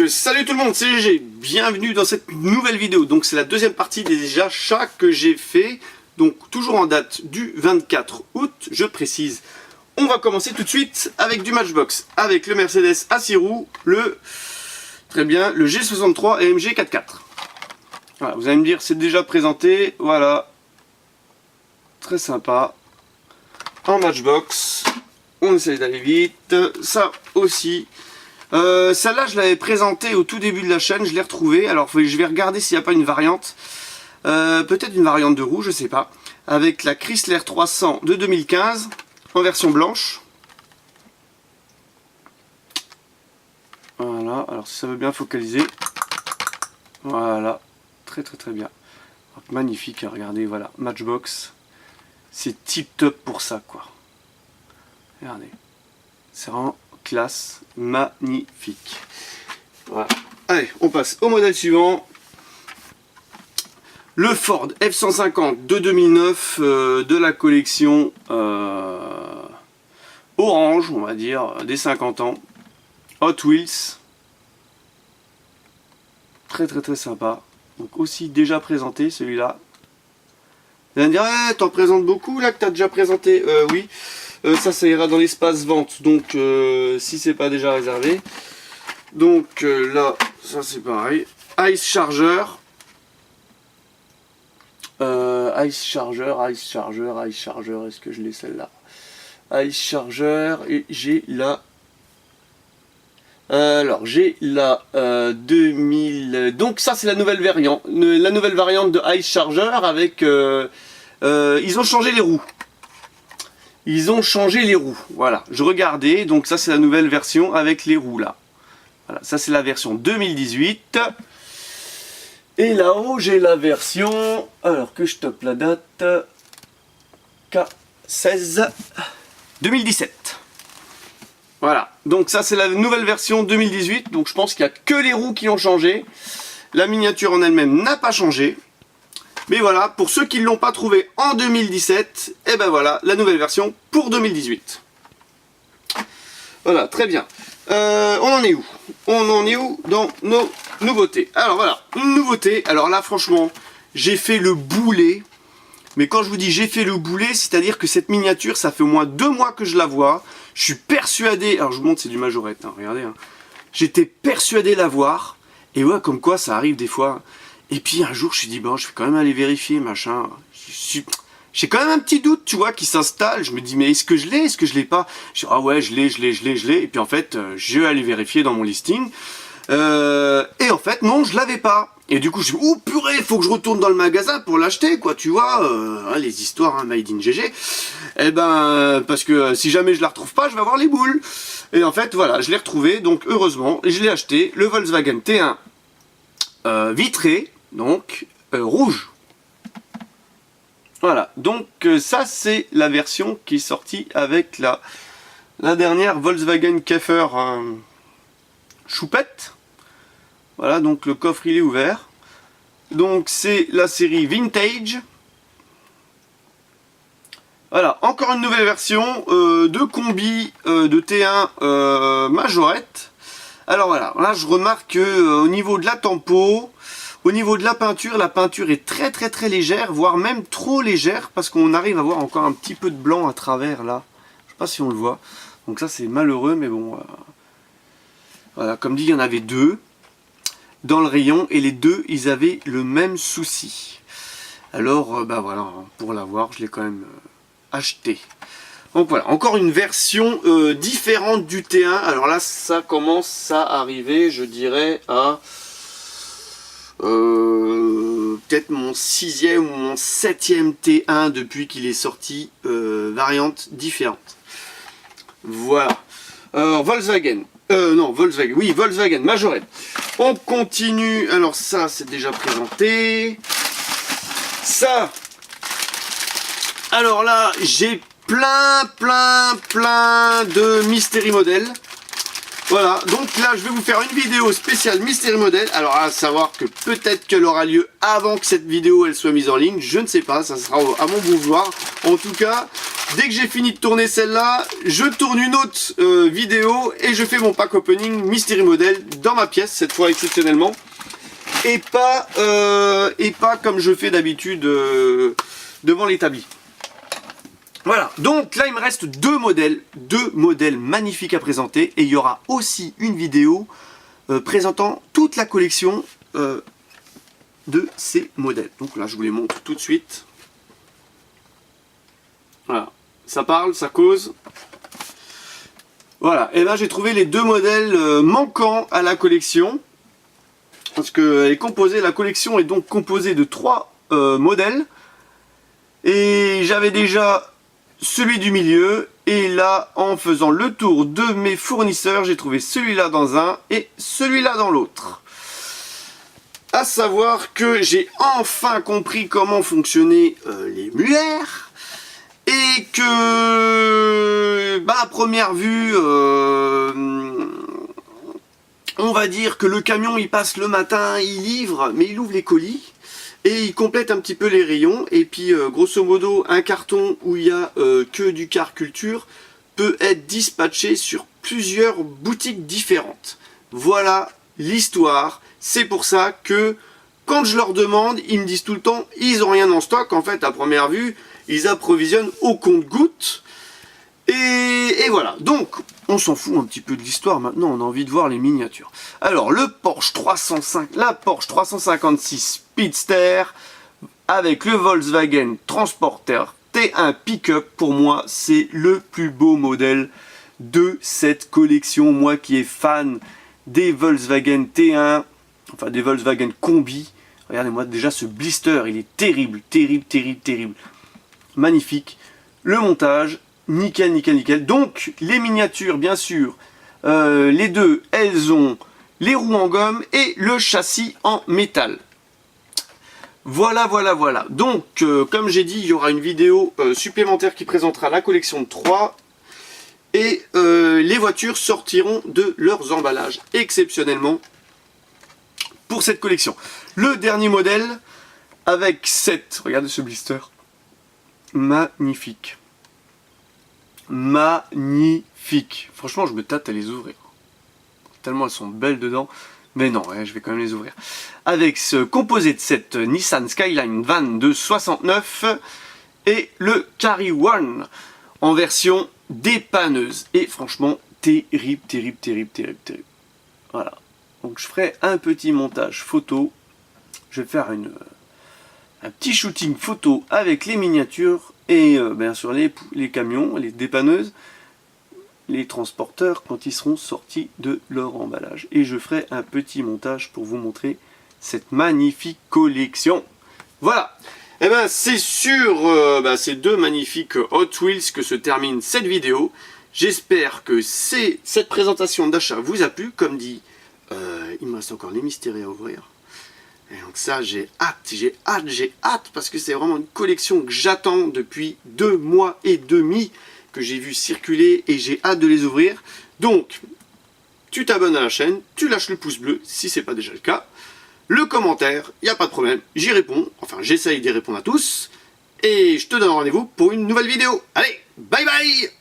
salut tout le monde, c'est GG, bienvenue dans cette nouvelle vidéo. Donc c'est la deuxième partie des achats que j'ai fait, donc toujours en date du 24 août, je précise. On va commencer tout de suite avec du Matchbox, avec le Mercedes à 6 roues, très bien, le G63 et AMG 4x4. Voilà, vous allez me dire, c'est déjà présenté, voilà, très sympa, en Matchbox, on essaye d'aller vite, ça aussi. Celle-là, je l'avais présentée au tout début de la chaîne, je l'ai retrouvée. Alors, je vais regarder s'il n'y a pas une variante. Peut-être une variante de roue, je sais pas. Avec la Chrysler 300 de 2015, en version blanche. Voilà, alors si ça veut bien focaliser. Voilà, très bien. Donc, magnifique, regardez, voilà, Matchbox. C'est tip top pour ça, quoi. Regardez, c'est vraiment classe, magnifique. Voilà. Allez, on passe au modèle suivant. Le Ford F-150 de 2009 de la collection orange, on va dire, des 50 ans. Hot Wheels. Très sympa. Donc aussi déjà présenté celui-là. Vous allez me dire, ah, t'en présentes beaucoup là que t'as déjà présenté. Oui. Ça ira dans l'espace vente, donc si c'est pas déjà réservé. Donc là, ça c'est pareil. Ice Charger. Ice Charger, est-ce que je l'ai celle-là? Ice Charger, et j'ai la... Alors, j'ai la 2000... Donc ça c'est la nouvelle variante de Ice Charger avec... ils ont changé les roues. Voilà. Je regardais, donc ça c'est la nouvelle version avec les roues là. Voilà, ça c'est la version 2018. Et là-haut j'ai la version, alors que je tope la date, K16 2017. Voilà, donc ça c'est la nouvelle version 2018, donc je pense qu'il n'y a que les roues qui ont changé. La miniature en elle-même n'a pas changé. Mais voilà, pour ceux qui ne l'ont pas trouvé en 2017, et ben voilà, la nouvelle version pour 2018. Voilà, très bien. On en est où? On en est où dans nos nouveautés? Alors voilà, une nouveauté. Alors là, franchement, j'ai fait le boulet. Mais quand je vous dis j'ai fait le boulet, c'est-à-dire que cette miniature, ça fait au moins 2 mois que je la vois. Je suis persuadé, alors je vous montre, c'est du majorette, hein, regardez. Hein. J'étais persuadé l'avoir. Et ouais, comme quoi, ça arrive des fois... Et puis un jour, je me suis dit, bon, je vais quand même aller vérifier, machin. J'ai quand même un petit doute, tu vois, qui s'installe. Je me dis, mais est-ce que je l'ai, est-ce que je l'ai pas? Je dis, ah ouais, je l'ai. Et puis en fait, je vais aller vérifier dans mon listing. Et en fait, non, je l'avais pas. Et du coup, je me dis, oh purée, faut que je retourne dans le magasin pour l'acheter, quoi, tu vois. Les histoires, hein, Made in GG. Eh ben, parce que si jamais je la retrouve pas, je vais avoir les boules. Et en fait, voilà, je l'ai retrouvé, donc heureusement, et je l'ai acheté, le Volkswagen T1 vitré. Donc, rouge. Voilà, donc ça c'est la version qui est sortie avec la dernière Volkswagen Käfer choupette. Voilà, donc le coffre il est ouvert. Donc c'est la série Vintage. Voilà, encore une nouvelle version de combi de T1 majorette. Alors voilà, là je remarque au niveau de la tempo, au niveau de la peinture est très légère, voire même trop légère, parce qu'on arrive à voir encore un petit peu de blanc à travers là. Je sais pas si on le voit. Donc ça c'est malheureux, mais bon. Voilà, comme dit, il y en avait 2 dans le rayon, et les 2, ils avaient le même souci. Alors, bah voilà, pour l'avoir, je l'ai quand même acheté. Donc voilà, encore une version différente du T1. Alors là, ça commence à arriver, je dirais, à... peut-être mon 6e ou mon 7e T1 depuis qu'il est sorti, variante différente. Voilà. Alors Volkswagen, Volkswagen Majorette. On continue. Alors ça c'est déjà présenté. Ça. Alors là j'ai plein de Mystery Model. Voilà, donc là je vais vous faire une vidéo spéciale Mystery Model. Alors à savoir que peut-être qu'elle aura lieu avant que cette vidéo elle soit mise en ligne, je ne sais pas, ça sera à mon bon vouloir. En tout cas, dès que j'ai fini de tourner celle-là, je tourne une autre vidéo et je fais mon pack opening Mystery Model dans ma pièce, cette fois exceptionnellement. Et pas comme je fais d'habitude devant l'établi. Voilà, donc là il me reste deux modèles magnifiques à présenter et il y aura aussi une vidéo présentant toute la collection de ces modèles. Donc là je vous les montre tout de suite. Voilà, ça parle, ça cause. Voilà, et là j'ai trouvé les deux modèles manquants à la collection. Parce que la collection est donc composée de 3 modèles. Et j'avais déjà celui du milieu. Et là, en faisant le tour de mes fournisseurs, j'ai trouvé celui-là dans un et celui-là dans l'autre. À savoir que j'ai enfin compris comment fonctionnaient les muères. Et que, à première vue... on va dire que le camion il passe le matin, il livre, mais il ouvre les colis et il complète un petit peu les rayons. Et puis grosso modo, un carton où il y a que du car culture peut être dispatché sur plusieurs boutiques différentes. Voilà l'histoire. C'est pour ça que quand je leur demande, ils me disent tout le temps, ils n'ont rien en stock. En fait, à première vue, ils approvisionnent au compte-gouttes. Et voilà, donc on s'en fout un petit peu de l'histoire, maintenant on a envie de voir les miniatures. Alors la Porsche 356 Speedster avec le Volkswagen Transporter T1 Pickup, pour moi c'est le plus beau modèle de cette collection. Moi qui est fan des Volkswagen T1, enfin des Volkswagen Combi, regardez-moi déjà ce blister, il est terrible, terrible. Magnifique, le montage... Nickel, nickel, nickel. Donc, les miniatures, bien sûr, les deux, elles ont les roues en gomme et le châssis en métal. Voilà. Donc, comme j'ai dit, il y aura une vidéo supplémentaire qui présentera la collection de 3. Et les voitures sortiront de leurs emballages, exceptionnellement, pour cette collection. Le dernier modèle, avec regardez ce blister, magnifique. Magnifique. Franchement, je me tâte à les ouvrir. Tellement elles sont belles dedans. Mais non, je vais quand même les ouvrir. Avec ce composé de cette Nissan Skyline Van de 69 et le Carry One en version dépanneuse. Et franchement, terrible. Voilà. Donc je ferai un petit montage photo. Je vais faire un petit shooting photo avec les miniatures. Et bien sûr les camions, les dépanneuses, les transporteurs quand ils seront sortis de leur emballage. Et je ferai un petit montage pour vous montrer cette magnifique collection. Voilà. Et ben c'est sur ces deux magnifiques Hot Wheels que se termine cette vidéo. J'espère que cette présentation d'achat vous a plu. Comme dit, il me reste encore les mystères à ouvrir. Et donc ça, j'ai hâte, parce que c'est vraiment une collection que j'attends depuis 2 mois et demi, que j'ai vu circuler et j'ai hâte de les ouvrir. Donc, tu t'abonnes à la chaîne, tu lâches le pouce bleu si c'est pas déjà le cas, le commentaire, il n'y a pas de problème, j'y réponds, enfin j'essaye d'y répondre à tous, et je te donne rendez-vous pour une nouvelle vidéo. Allez, bye bye!